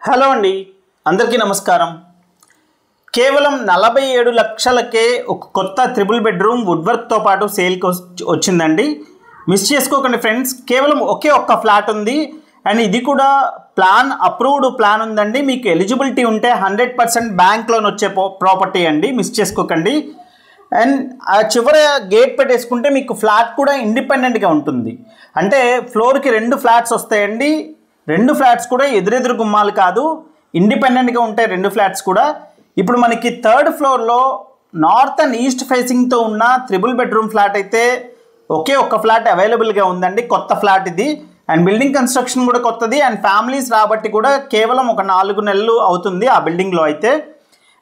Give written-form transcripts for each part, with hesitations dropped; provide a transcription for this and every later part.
Hello అండి, అందరికీ నమస్కారం. కేవలం 47 లక్షలకే ఒక కొత్త ట్రిపుల్ బెడ్రూమ్ వుడ్ వర్క్తో పాటు సేల్కి వచ్చిందండి. మిస్ చేసుకోకండి ఫ్రెండ్స్. కేవలం ఒకే ఒక్క ఫ్లాట్ ఉంది అండ్ ఇది కూడా అప్రూవ్డ్ ప్లాన్ ఉందండి. మీకు ఎలిజిబిలిటీ ఉంటే 100% బ్యాంక్ లోన్ వచ్చే ప్రాపర్టీ అండి. మిస్ చేసుకోకండి. అండ్ ఆ చివర గేట్ పెట్టేసుకుంటే మీకు ఫ్లాట్ కూడా ఇండిపెండెంట్గా ఉంటుంది. అంటే ఫ్లోర్కి 2 ఫ్లాట్స్ వస్తాయండి. 2 ఫ్లాట్స్ కూడా ఎదురెదురు గుమ్మాలు కాదు, ఇండిపెండెంట్గా ఉంటాయి 2 ఫ్లాట్స్ కూడా. ఇప్పుడు మనకి 3rd ఫ్లోర్లో నార్త్ అండ్ ఈస్ట్ ఫేసింగ్తో ఉన్న ట్రిపుల్ బెడ్రూమ్ ఫ్లాట్ అయితే ఒకే ఒక్క ఫ్లాట్ అవైలబుల్గా ఉందండి. కొత్త ఫ్లాట్ ఇది అండ్ బిల్డింగ్ కన్స్ట్రక్షన్ కూడా కొత్తది అండ్ ఫ్యామిలీస్ రాబట్టి కూడా కేవలం ఒక 4 నెలలు అవుతుంది ఆ బిల్డింగ్లో అయితే.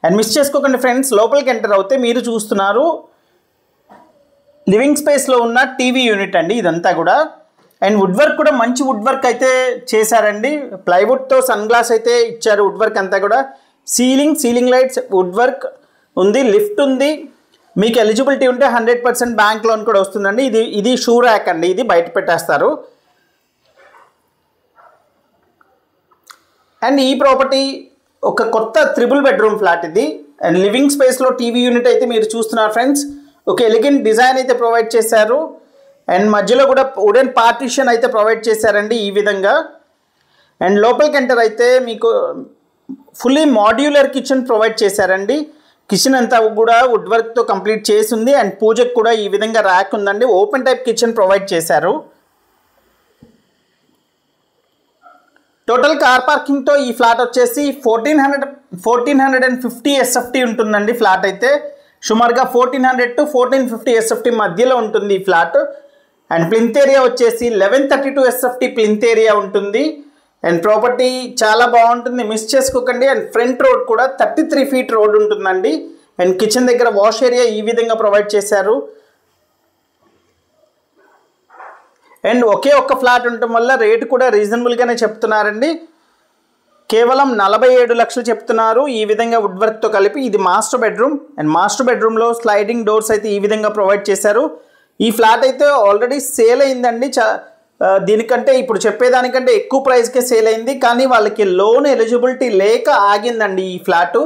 అండ్ మిస్ చేసుకోకండి ఫ్రెండ్స్. లోపలికి ఎంటర్ అవుతే మీరు చూస్తున్నారు లివింగ్ స్పేస్లో ఉన్న టీవీ యూనిట్ అండి ఇదంతా కూడా. అండ్ వుడ్ వర్క్ కూడా మంచి వుడ్ వర్క్ అయితే చేశారండి. ప్లైవుడ్తో సన్ గ్లాస్ అయితే ఇచ్చారు. వుడ్ వర్క్ అంతా కూడా సీలింగ్ లైట్స్ వుడ్ వర్క్ ఉంది, లిఫ్ట్ ఉంది. మీకు ఎలిజిబిలిటీ ఉంటే 100% బ్యాంక్ లోన్ కూడా వస్తుందండి. ఇది షూ ర్యాక్ అండి, ఇది బయట పెట్టేస్తారు. అండ్ ఈ ప్రాపర్టీ ఒక కొత్త ట్రిపుల్ బెడ్రూమ్ ఫ్లాట్ ఇది. అండ్ లివింగ్ స్పేస్లో టీవీ యూనిట్ అయితే మీరు చూస్తున్నారు ఫ్రెండ్స్. ఒక ఎలిగెంట్ డిజైన్ అయితే ప్రొవైడ్ చేశారు అండ్ మధ్యలో కూడా వుడెన్ పార్టీషన్ అయితే ప్రొవైడ్ చేశారండి ఈ విధంగా. అండ్ లోపలికి ఎంటర్ అయితే మీకు ఫుల్లీ మాడ్యులర్ కిచెన్ ప్రొవైడ్ చేశారండి. కిచెన్ అంతా కూడా వుడ్ వర్క్తో కంప్లీట్ చేసి ఉంది అండ్ పూజకు కూడా ఈ విధంగా ర్యాక్ ఉందండి. ఓపెన్ టైప్ కిచెన్ ప్రొవైడ్ చేశారు. టోటల్ కార్ పార్కింగ్తో ఈ ఫ్లాట్ వచ్చేసి 1450 SFT ఉంటుందండి. ఫ్లాట్ అయితే సుమారుగా 1400 to 1450 SFT మధ్యలో ఉంటుంది ఈ ఫ్లాట్. అండ్ ప్లింత్ ఏరియా వచ్చేసి 1132 SFT ప్లింత్ ఏరియా ఉంటుంది. అండ్ ప్రాపర్టీ చాలా బాగుంటుంది, మిస్ చేసుకోకండి. అండ్ ఫ్రంట్ రోడ్ కూడా 33 feet రోడ్ ఉంటుందండి. అండ్ కిచెన్ దగ్గర వాష్ ఏరియా ఈ విధంగా ప్రొవైడ్ చేశారు. అండ్ ఒకే ఒక్క ఫ్లాట్ ఉండటం వల్ల రేటు కూడా రీజనబుల్గానే చెప్తున్నారండి. కేవలం 47 లక్షలు చెప్తున్నారు ఈ విధంగా వుడ్ వర్క్తో కలిపి. ఇది మాస్టర్ బెడ్రూమ్ అండ్ మాస్టర్ బెడ్రూమ్లో స్లైడింగ్ డోర్స్ అయితే ఈ విధంగా ప్రొవైడ్ చేశారు. ఈ ఫ్లాట్ అయితే ఆల్రెడీ సేల్ అయిందండి. దీనికంటే ఇప్పుడు చెప్పేదానికంటే ఎక్కువ ప్రైస్కే సేల్ అయింది, కానీ వాళ్ళకి లోన్ ఎలిజిబిలిటీ లేక ఆగిందండి ఈ ఫ్లాటు.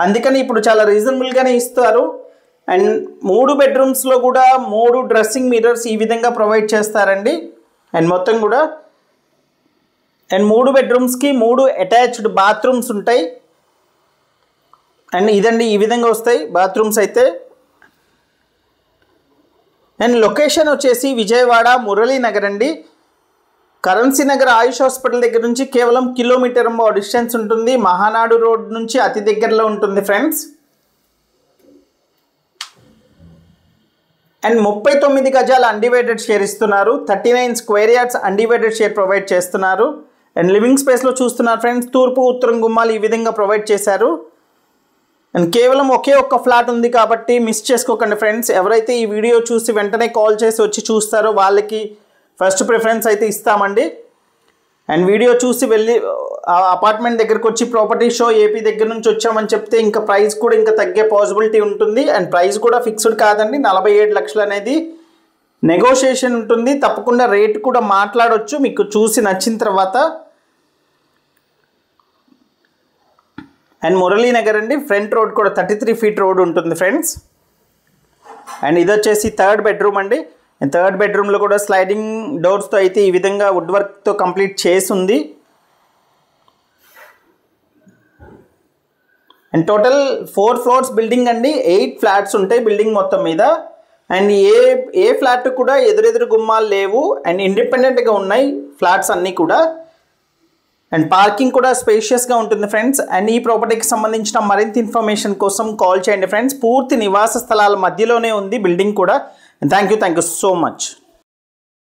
అందుకని ఇప్పుడు చాలా రీజనబుల్గానే ఇస్తారు. అండ్ 3 బెడ్రూమ్స్లో కూడా 3 డ్రెస్సింగ్ మిర్రర్స్ ఈ విధంగా ప్రొవైడ్ చేస్తారండి. అండ్ మొత్తం కూడా అండ్ 3 బెడ్రూమ్స్కి 3 అటాచ్డ్ బాత్రూమ్స్ ఉంటాయి. అండ్ ఇదండి ఈ విధంగా వస్తాయి బాత్రూమ్స్ అయితే. అండ్ లొకేషన్ వచ్చేసి విజయవాడ మురళీనగర్ అండి. కరెన్సీ నగర్ ఆయుష్ హాస్పిటల్ దగ్గర నుంచి కేవలం కిలోమీటర్ డిస్టెన్స్ ఉంటుంది. మహానాడు రోడ్ నుంచి అతి దగ్గరలో ఉంటుంది ఫ్రెండ్స్. అండ్ 39 గజాల అన్డివైడెడ్ షేర్ ఇస్తున్నారు. 39 square yards undivided share provide చేస్తున్నారు. అండ్ లివింగ్ స్పేస్లో చూస్తున్నారు ఫ్రెండ్స్, తూర్పు ఉత్తరం గుమ్మాలు ఈ విధంగా ప్రొవైడ్ చేశారు. అండ్ కేవలం ఒకే ఒక్క ఫ్లాట్ ఉంది కాబట్టి మిస్ చేసుకోకండి ఫ్రెండ్స్. ఎవరైతే ఈ వీడియో చూసి వెంటనే కాల్ చేసి వచ్చి చూస్తారో వాళ్ళకి ఫస్ట్ ప్రిఫరెన్స్ అయితే ఇస్తామండి. అండ్ వీడియో చూసి వెళ్ళి అపార్ట్మెంట్ దగ్గరకు వచ్చి ప్రాపర్టీ షో ఏపీ దగ్గర నుంచి వచ్చామని చెప్తే ఇంకా ప్రైస్ కూడా ఇంకా తగ్గే పాసిబిలిటీ ఉంటుంది. అండ్ ప్రైస్ కూడా ఫిక్స్డ్ కాదండి. 47 లక్షలు అనేది నెగోషియేషన్ ఉంటుంది. తప్పకుండా రేట్ కూడా మాట్లాడవచ్చు మీకు చూసి నచ్చిన తర్వాత. అండ్ మురళీనగర్ అండి, ఫ్రంట్ రోడ్ కూడా 33 feet రోడ్ ఉంటుంది ఫ్రెండ్స్. అండ్ ఇది వచ్చేసి 3rd బెడ్రూమ్ అండి. అండ్ 3rd బెడ్రూమ్లో కూడా స్లైడింగ్ డోర్స్తో అయితే ఈ విధంగా వుడ్ వర్క్తో కంప్లీట్ చేసి ఉంది. అండ్ టోటల్ 4 floors బిల్డింగ్ అండి. 8 ఫ్లాట్స్ ఉంటాయి బిల్డింగ్ మొత్తం మీద. అండ్ ఏ ఫ్లాట్ కూడా ఎదురెదురు గుమ్మాలు లేవు అండ్ ఇండిపెండెంట్గా ఉన్నాయి ఫ్లాట్స్ అన్నీ కూడా. అండ్ పార్కింగ్ కూడా స్పేషియస్గా ఉంటుంది ఫ్రెండ్స్. అండ్ ఈ ప్రాపర్టీకి సంబంధించిన మరింత ఇన్ఫర్మేషన్ కోసం కాల్ చేయండి ఫ్రెండ్స్. పూర్తి నివాస స్థలాల మధ్యలోనే ఉంది బిల్డింగ్ కూడా. Thank you so much.